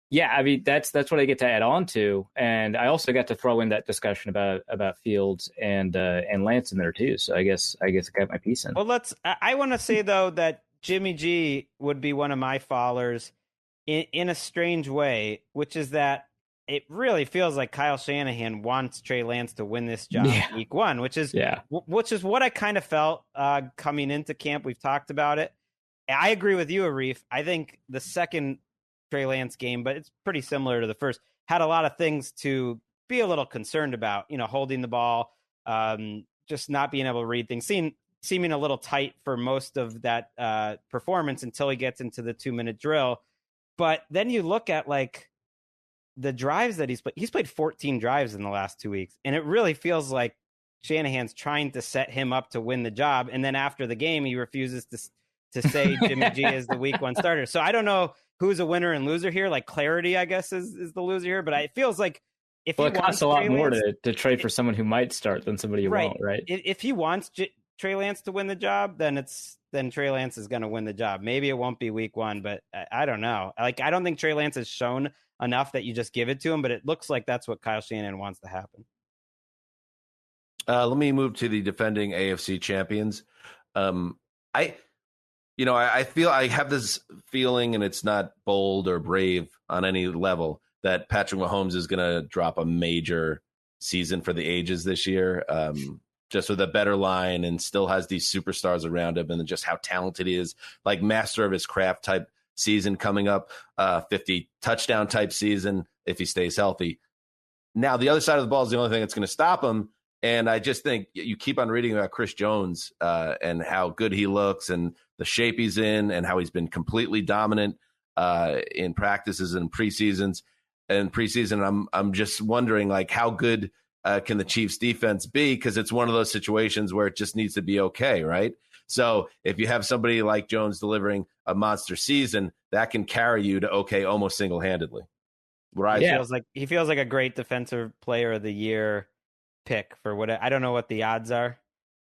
Yeah, I mean, that's what I get to add on to. And I also got to throw in that discussion about Fields and Lance in there too. So I guess I got my piece in. Well, I want to say though that Jimmy G would be one of my followers in a strange way, which is that it really feels like Kyle Shanahan wants Trey Lance to win this job week 1, which is what I kind of felt coming into camp. We've talked about it. I agree with you, Arif. I think the second Trey Lance game, but it's pretty similar to the first, had a lot of things to be a little concerned about, holding the ball, just not being able to read things, seeming a little tight for most of that performance until he gets into the 2-minute drill. But then you look at the drives that he's played 14 drives in the last 2 weeks. And it really feels like Shanahan's trying to set him up to win the job. And then after the game, he refuses to say Jimmy G is the week 1 starter. So I don't know who's a winner and loser here. Clarity, I guess, is the loser here. But it feels like if he it costs a lot more Lance, to trade for someone who might start than somebody who won't, right? If he wants Trey Lance to win the job, then Trey Lance is going to win the job. Maybe it won't be week 1, but I don't know. I don't think Trey Lance has shown enough that you just give it to him, but it looks like that's what Kyle Shanahan wants to happen. Let me move to the defending AFC champions. I feel I have this feeling, and it's not bold or brave on any level, that Patrick Mahomes is going to drop a major season for the ages this year. just with a better line and still has these superstars around him, and then just how talented he is, like master of his craft type season coming up, 50 touchdown type season if he stays healthy. Now, the other side of the ball is the only thing that's going to stop him. And I just think you keep on reading about Chris Jones and how good he looks and the shape he's in and how he's been completely dominant in practices and preseasons. And preseason, I'm just wondering, like, how good can the Chiefs defense be? Because it's one of those situations where it just needs to be okay, right? So if you have somebody like Jones delivering a monster season, that can carry you to okay almost single-handedly. He feels like a great defensive player of the year pick for what I don't know what the odds are,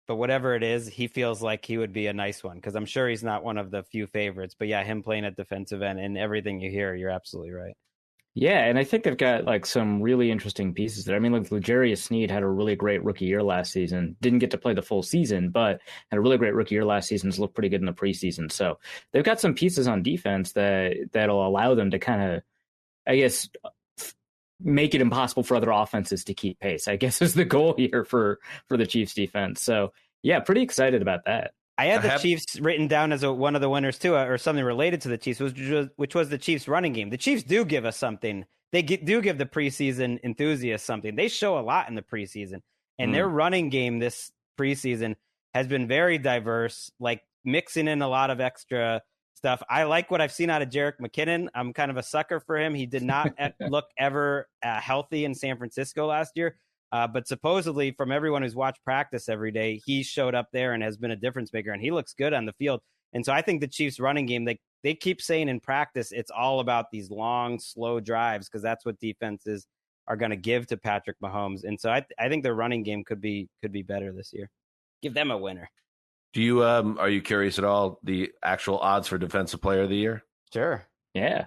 but whatever it is, he feels like he would be a nice one because I'm sure he's not one of the few favorites. But yeah, him playing at defensive end and everything you hear, you're absolutely right. Yeah, and I think they've got like some really interesting pieces there. I mean, like Darius Smith had a really great rookie year last season. Didn't get to play the full season, but had a really great rookie year last season. Looked pretty good in the preseason. So they've got some pieces on defense that'll allow them to kind of, I guess, make it impossible for other offenses to keep pace, I guess, is the goal here for the Chiefs defense. So yeah, pretty excited about that. I had the Chiefs written down as one of the winners too, or something related to the Chiefs, which was the Chiefs running game. The Chiefs do give us something. They do give the preseason enthusiasts something. They show a lot in the preseason, and their running game this preseason has been very diverse, like mixing in a lot of extra stuff. I like what I've seen out of Jerick McKinnon. I'm kind of a sucker for him. He did not look ever healthy in San Francisco last year. But supposedly from everyone who's watched practice every day, he showed up there and has been a difference maker, and he looks good on the field. And so I think the Chiefs running game, they keep saying in practice, it's all about these long, slow drives because that's what defenses are going to give to Patrick Mahomes. And so I think their running game could be better this year. Give them a winner. Do you are you curious at all the actual odds for Defensive Player of the Year? Sure. Yeah.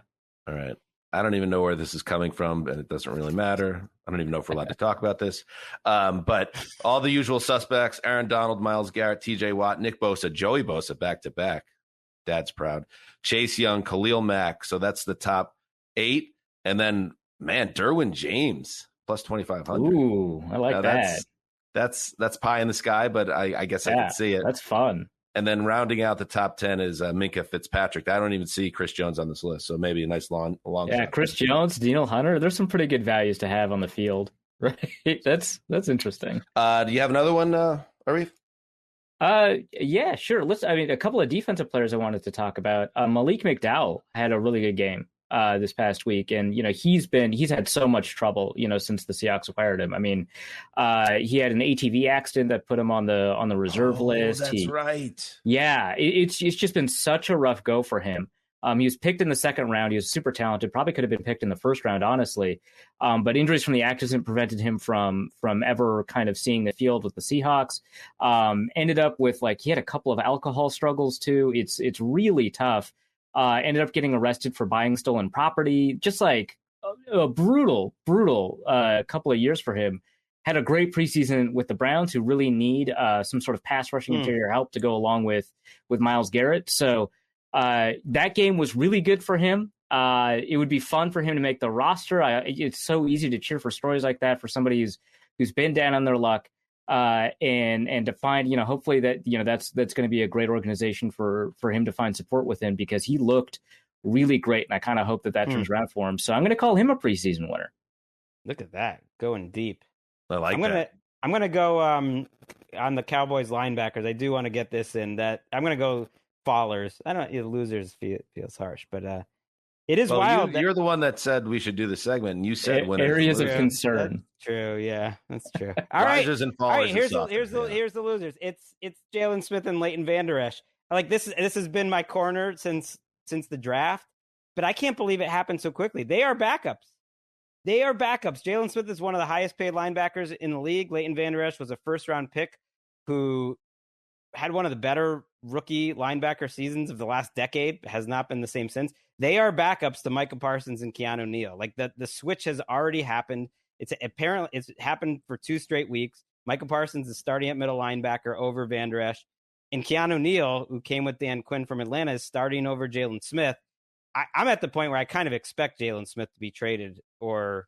All right. I don't even know where this is coming from, and it doesn't really matter. I don't even know if we're allowed to talk about this. But all the usual suspects: Aaron Donald, Myles Garrett, T.J. Watt, Nick Bosa, Joey Bosa back to back. Dad's proud. Chase Young, Khalil Mack. So that's the top 8, and then Derwin James plus 2,500. Ooh, I like that. That's pie in the sky, but I guess I can see it. That's fun. And then rounding out the top 10 is Minka Fitzpatrick. I don't even see Chris Jones on this list, so maybe a nice long shot. Chris Jones, Daniel Hunter. There's some pretty good values to have on the field, right? That's interesting. Do you have another one, Arif? Yeah, sure. A couple of defensive players I wanted to talk about. Malik McDowell had a really good game this past week, and he's had so much trouble since the Seahawks acquired him. I mean, he had an ATV accident that put him on the reserve list. That's right. Yeah, it's just been such a rough go for him. He was picked in the second round. He was super talented. Probably could have been picked in the first round, honestly. But injuries from the accident prevented him from ever kind of seeing the field with the Seahawks. Ended up with he had a couple of alcohol struggles too. It's really tough. Ended up getting arrested for buying stolen property. Just like a brutal couple of years for him. Had a great preseason with the Browns, who really need some sort of pass rushing interior help to go along with Myles Garrett. So that game was really good for him. It would be fun for him to make the roster. It's so easy to cheer for stories like that for somebody who's been down on their luck. And to find, hopefully that's going to be a great organization for him to find support within, because he looked really great. And I kind of hope that turns around for him. So I'm going to call him a preseason winner. Look at that. Going deep. I like that. I'm going to go on the Cowboys linebackers. I do want to get this in that I'm going to go fallers. I don't know. Losers feels harsh, but it is wild. You're the one that said we should do the segment, and you said winners. Areas of concern. That's true. Yeah, that's true. All right. And all right. Here's the losers. It's Jalen Smith and Leighton Vander Esch. Like this has been my corner since the draft, but I can't believe it happened so quickly. They are backups. Jalen Smith is one of the highest paid linebackers in the league. Leighton Vander Esch was a first round pick who had one of the better rookie linebacker seasons of the last decade, has not been the same since. They are backups to Micah Parsons and Keanu Neal. Like the switch has already happened. It's happened for 2 straight weeks. Micah Parsons is starting at middle linebacker over Vander Esch, and Keanu Neal, who came with Dan Quinn from Atlanta, is starting over Jalen Smith. I'm at the point where I kind of expect Jalen Smith to be traded or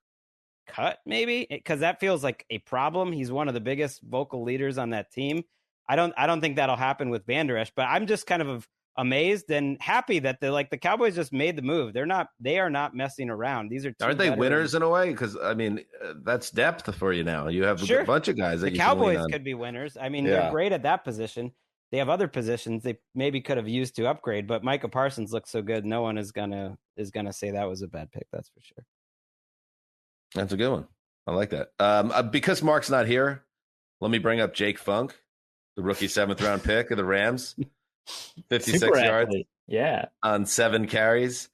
cut, maybe, because that feels like a problem. He's one of the biggest vocal leaders on that team. I don't think that'll happen with Van Der Esch, but I'm just kind of amazed and happy that the Cowboys just made the move. They are not messing around. These are aren't they winners in a way? Because I mean, that's depth for you now. You have a bunch of guys that the Cowboys could be winners. I mean, they're great at that position. They have other positions they maybe could have used to upgrade, but Micah Parsons looks so good. No one is gonna say that was a bad pick. That's for sure. That's a good one. I like that. Because Mark's not here, let me bring up Jake Funk, the rookie 7th round pick of the Rams, 56 yards, on 7 carries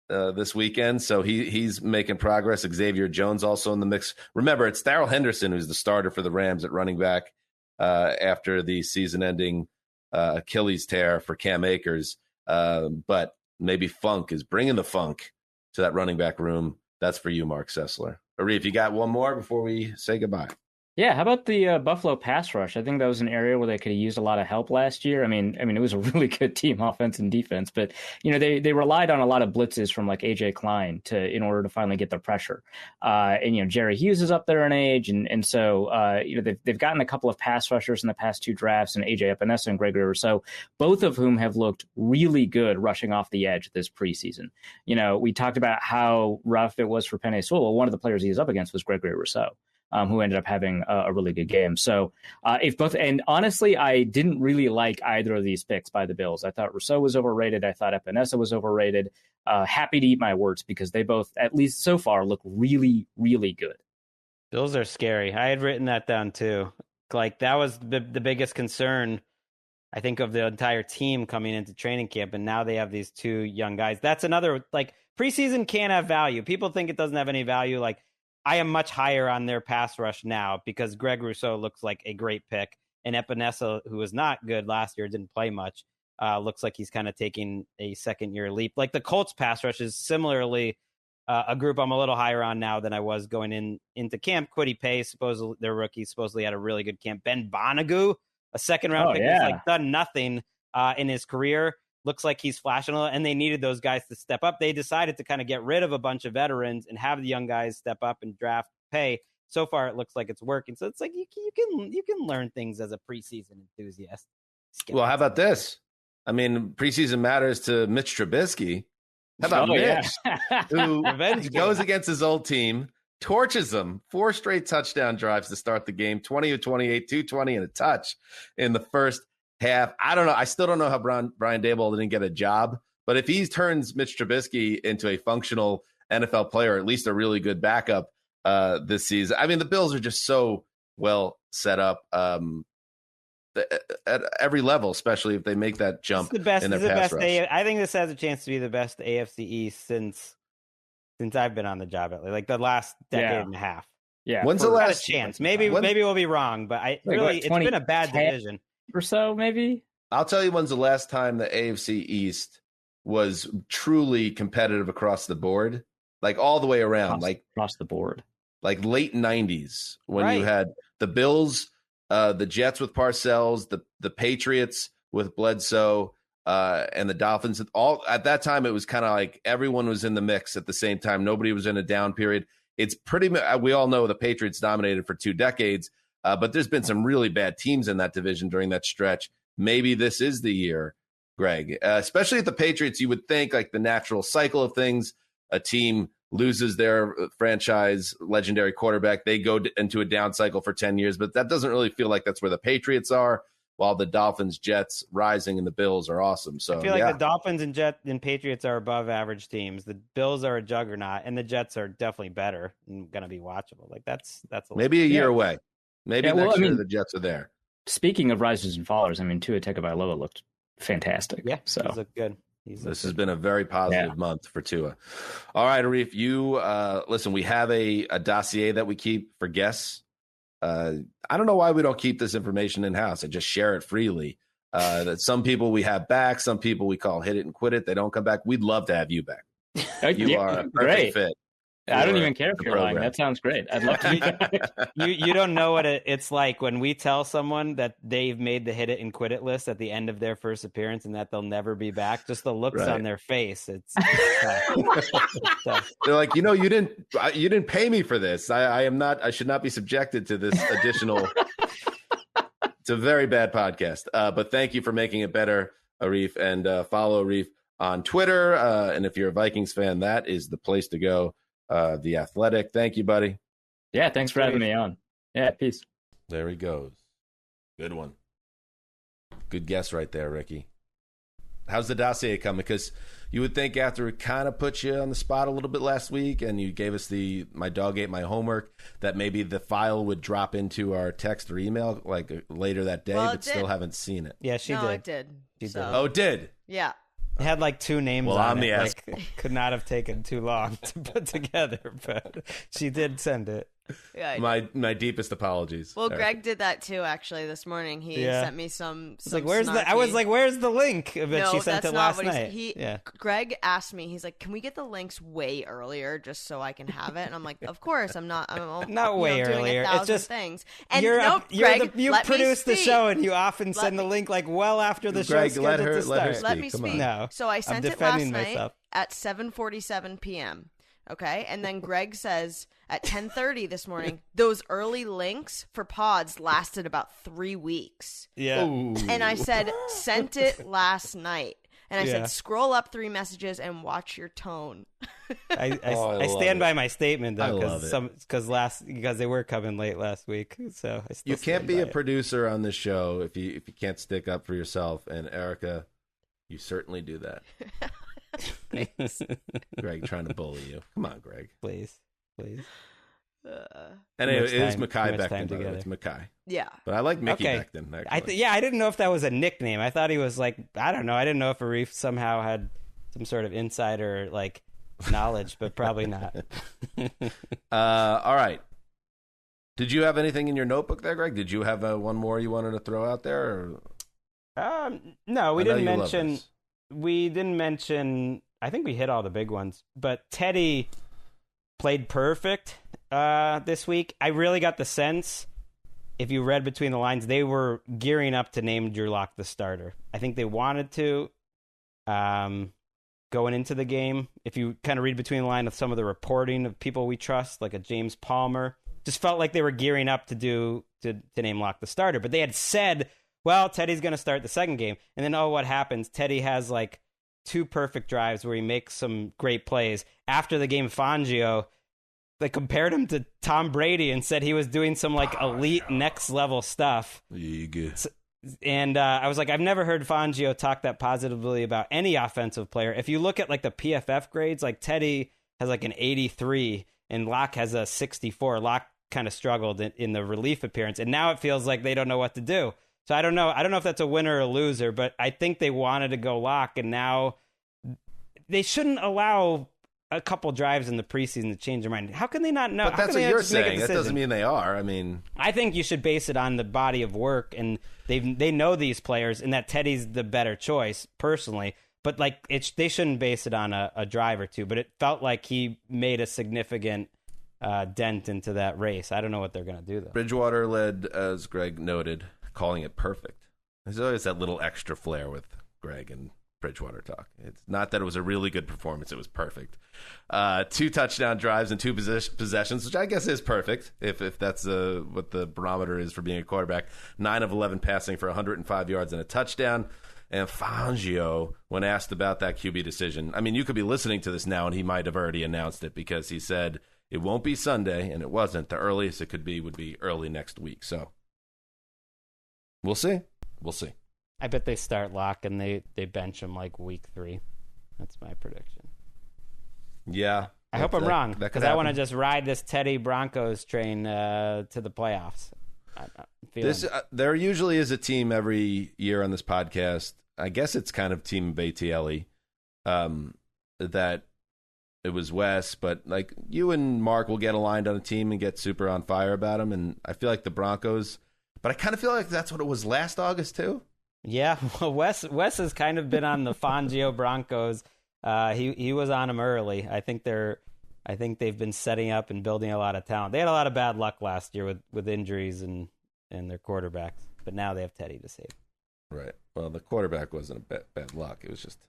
this weekend. So he's making progress. Xavier Jones also in the mix. Remember, it's Darrell Henderson who's the starter for the Rams at running back after the season-ending Achilles tear for Cam Akers. But maybe Funk is bringing the funk to that running back room. That's for you, Mark Sessler. Arif, you got one more before we say goodbye? Yeah, how about the Buffalo pass rush? I think that was an area where they could have used a lot of help last year. I mean, it was a really good team, offense and defense, but they relied on a lot of blitzes from like AJ Klein in order to finally get the pressure. And Jerry Hughes is up there in age, and so they've gotten a couple of pass rushers in the past 2 drafts, and AJ Epinesa and Gregory Rousseau, both of whom have looked really good rushing off the edge this preseason. We talked about how rough it was for Penei Sewell. One of the players he was up against was Gregory Rousseau, who ended up having a really good game. So and honestly, I didn't really like either of these picks by the Bills. I thought Rousseau was overrated. I thought Epinesa was overrated. Happy to eat my words because they both, at least so far, look really, really good. Bills are scary. I had written that down too. Like that was the biggest concern, I think, of the entire team coming into training camp. And now they have these 2 young guys. That's another, preseason can't have value. People think it doesn't have any value. I am much higher on their pass rush now because Greg Rousseau looks like a great pick. And Epinesa, who was not good last year, didn't play much, looks like he's kind of taking a second-year leap. The Colts pass rush is similarly a group I'm a little higher on now than I was going into camp. Kwity Paye, supposedly their rookie, supposedly had a really good camp. Ben Bonagoo, a second-round pick, has done nothing in his career. Looks like he's flashing a little, and they needed those guys to step up. They decided to kind of get rid of a bunch of veterans and have the young guys step up and draft Paye. So far, it looks like it's working. So it's like you can learn things as a preseason enthusiast. Well, how about this? I mean, preseason matters to Mitch Trubisky. How about Mitch, who goes against his old team, torches them, 4 straight touchdown drives to start the game, 20 of 28, 220 and a touch in the first half. I don't know. I still don't know how Brian Daboll didn't get a job, but if he turns Mitch Trubisky into a functional NFL player, at least a really good backup this season. I mean, the Bills are just so well set up at every level, especially if they make that jump in their pass rush. I think this has a chance to be the best AFC East since I've been on the job, at the last decade and a half. Yeah. When's the last chance? Maybe we'll be wrong, but it's been a bad division. Or so, maybe. I'll tell you when's the last time the AFC East was truly competitive across the board, all the way around, across the board, late 90s when you had the Bills, the Jets with Parcells, the Patriots with Bledsoe, and the Dolphins. All at that time, it was kind of like everyone was in the mix at the same time. Nobody was in a down period. It's we all know the Patriots dominated for 2 decades. But there's been some really bad teams in that division during that stretch. Maybe this is the year, Greg. Especially at the Patriots, you would think the natural cycle of things. A team loses their franchise legendary quarterback. They go into a down cycle for 10 years. But that doesn't really feel like that's where the Patriots are, while the Dolphins, Jets rising, and the Bills are awesome. So I feel like the Dolphins and Jets and Patriots are above average teams. The Bills are a juggernaut, and the Jets are definitely better and going to be watchable. That's maybe a year away. Maybe next year the Jets are there. Speaking of risers and fallers, Tua Tagovailoa looked fantastic. Yeah, so he's looked good. This has been a very positive month for Tua. All right, Arif, you listen. We have a dossier that we keep for guests. I don't know why we don't keep this information in house and just share it freely. That some people we have back, some people we call hit it and quit it. They don't come back. We'd love to have you back. You are a perfect fit I don't even care if the you're lying. program. That sounds great. I'd love to be back. You don't know what it's like when we tell someone that they've made the hit it and quit it list at the end of their first appearance and that they'll never be back. Just the looks Right. on their face. It's tough. They're like, you didn't pay me for this. I should not be subjected to this additional. It's a very bad podcast. But thank you for making it better, Arif, and follow Arif on Twitter. And if you're a Vikings fan, that is the place to go. The Athletic. Thank you, buddy. Yeah, thanks for having me on. Yeah, peace. There he goes. Good one. Good guess right there, Ricky. How's the dossier coming? Because you would think after it kind of put you on the spot a little bit last week and you gave us my dog ate my homework, that maybe the file would drop into our text or email like later that day, Well, but still haven't seen it. Yeah, she no, did. it did. She So, did. Oh, it did? yeah. It had like 2 names Well, on I'm it. the ass. Could not have taken too long to put together, but she did send it. Yeah. My deepest apologies. Well, Eric. Greg did that too. Actually, this morning he Yeah. sent me some. It's like, where's the? I was snarky- like, where's the link? But no, she sent that's it not last what night. he said. Yeah. Greg asked me. He's like, "Can we get the links way earlier, just so I can have it?" And I'm like, "Of course, I'm not. I'm Not way doing earlier. It's 1,000 just- things." And You're nope, Greg, you let me produce the speak. show, and you often Let send the me- link like well after the Greg, show's let scheduled her- to let her start. Let me Come speak. on. No, So I I'm sent it last defending night myself. at 7:47 p.m. Okay, and then Greg says at 10:30 this morning, those early links for pods lasted about 3 weeks. Yeah. And I said, sent it last night. And I Yeah. said, scroll up 3 messages and watch your tone. I I love stand it. by my statement I though, love it. because they were coming late last week, so I still You can't stand be by a it. producer on this show if you can't stick up for yourself. And Erica, you certainly do that. Greg trying to bully you. Come on, Greg. please. And Too it much is time- Mekhi too much Becton. time by the way. together. It's Mekhi. Yeah. But I like Mickey Okay. Becton. Actually. I didn't know if that was a nickname. I thought he was like, I don't know. I didn't know if Arif somehow had some sort of insider like knowledge, but probably not. All right. Did you have anything in your notebook there, Greg? Did you have one more you wanted to throw out there? Or... No, we I know didn't you love mention. this. We didn't mention. I think we hit all the big ones, but Teddy played perfect this week. I really got the sense, if you read between the lines, they were gearing up to name Drew Lock the starter. I think they wanted to going into the game. If you kind of read between the lines of some of the reporting of people we trust, like a James Palmer, just felt like they were gearing up to name Lock the starter. But they had said, well, Teddy's going to start the second game. And then, what happens? Teddy has like 2 perfect drives where he makes some great plays. After the game, Fangio, they compared him to Tom Brady and said he was doing some like elite next level stuff. And I was like, I've never heard Fangio talk that positively about any offensive player. If you look at like the PFF grades, like Teddy has like an 83 and Locke has a 64. Locke kind of struggled in the relief appearance, and now it feels like they don't know what to do. So I don't know if that's a winner or a loser, but I think they wanted to go Locke, and now they shouldn't allow a couple drives in the preseason to change their mind. How can they not know? But How that's can what they you're just make a saying. That doesn't decision? mean they are. I mean, I think you should base it on the body of work, and they know these players, and that Teddy's the better choice personally. But like they shouldn't base it on a drive or two. But it felt like he made a significant dent into that race. I don't know what they're going to do though. Bridgewater led, as Greg noted, calling it perfect. There's always that little extra flair with Greg and Bridgewater talk. It's not that it was a really good performance. It was perfect. 2 touchdown drives and 2 possessions, which I guess is perfect if that's what the barometer is for being a quarterback. 9 of 11 passing for 105 yards and a touchdown. And Fangio, when asked about that QB decision, I mean, you could be listening to this now and he might have already announced it, because he said it won't be Sunday, and it wasn't. The earliest it could be would be early next week. So we'll see. We'll see. I bet they start Locke and they bench him like week 3. That's my prediction. Yeah. I hope I'm wrong, because I want to to just ride this Teddy Broncos train to the playoffs. I'm feeling there usually is a team every year on this podcast. I guess it's kind of Team BTLE, that it was Wes, but like you and Mark will get aligned on a team and get super on fire about them. And I feel like the Broncos, but I kind of feel like that's what it was last August too. Yeah, well, Wes has kind of been on the Fangio Broncos. He was on him early. I think they're I think they've been setting up and building a lot of talent. They had a lot of bad luck last year with injuries and their quarterbacks, but now they have Teddy to save. Right. Well, the quarterback wasn't a bad luck. It was just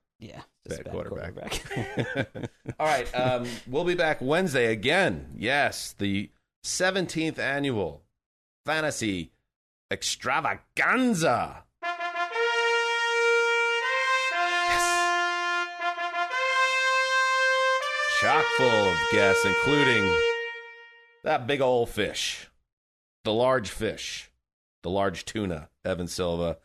bad quarterback. All right. We'll be back Wednesday again. Yes, the 17th annual Fantasy Extravaganza. Chock full of guests, including that big old fish, the large tuna, Evan Silva.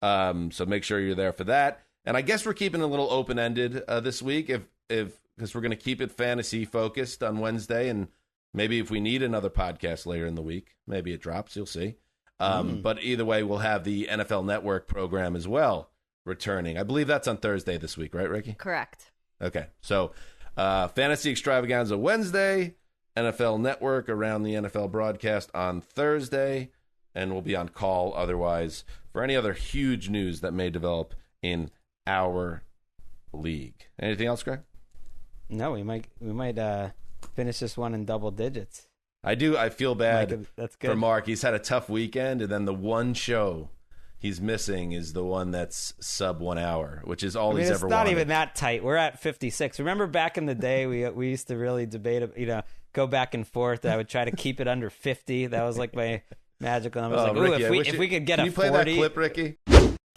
So make sure you're there for that. And I guess we're keeping it a little open-ended this week, because we're going to keep it fantasy focused on Wednesday, and maybe if we need another podcast later in the week, maybe it drops. You'll see. But either way, we'll have the NFL Network program as well returning. I believe that's on Thursday this week, right, Ricky? Correct. Okay, so. Fantasy Extravaganza Wednesday, NFL Network around the NFL broadcast on Thursday, and we'll be on call otherwise for any other huge news that may develop in our league. Anything else, Greg? No, we might finish this one in double digits. I do. I feel bad that's good for Mark. He's had a tough weekend, and then the one show he's missing is the one that's sub 1 hour, which is all he's ever wanted. It's not even that tight. We're at 56. Remember back in the day, we used to really debate, go back and forth. I would try to keep it under 50. That was like my magical number. If we could get a 40. Can you play that clip, Ricky?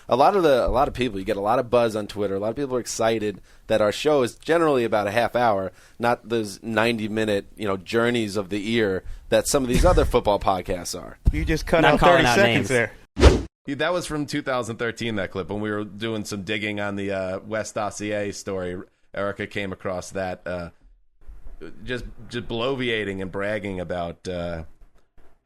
A lot of people, you get a lot of buzz on Twitter. A lot of people are excited that our show is generally about a half hour, not those 90-minute, journeys of the ear that some of these other football podcasts are. You just cut out 30 seconds there. That was from 2013, that clip, when we were doing some digging on the West Dossier story. Erica came across that, just bloviating and bragging about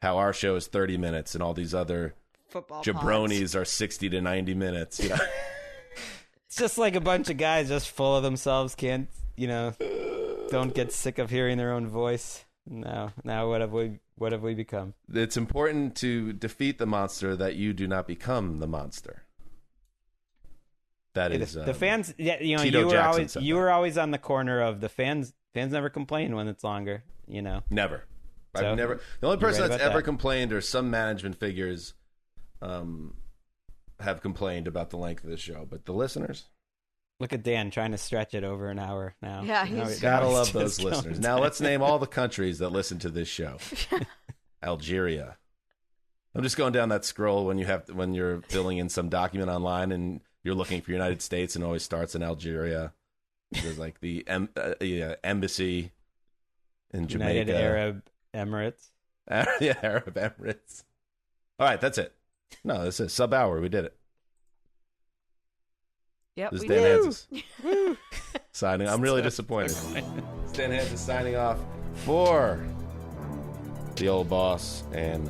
how our show is 30 minutes and all these other football jabronis pods are 60 to 90 minutes. It's just like a bunch of guys just full of themselves, don't get sick of hearing their own voice. Now what have we become? It's important to defeat the monster that you do not become the monster. That is the fans. Yeah, you were always on the corner of the fans. Fans never complain when it's longer. Never. I've never. The only person that's ever complained, or some management figures, have complained about the length of the show, but the listeners. Look at Dan trying to stretch it over an hour now. Yeah, gotta love those listeners. Now let's name all the countries that listen to this show. Algeria. I'm just going down that scroll when you're filling in some document online and you're looking for United States and it always starts in Algeria. There's like the embassy in Jamaica. United Arab Emirates. Arab Emirates. All right, that's it. No, this is sub hour. We did it. Yep, this is Dan Hansis signing. I'm really disappointed. Dan Hansis signing off for the old boss and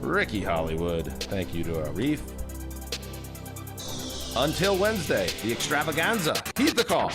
Ricky Hollywood. Thank you to Arif. Until Wednesday, the extravaganza. Heed the call.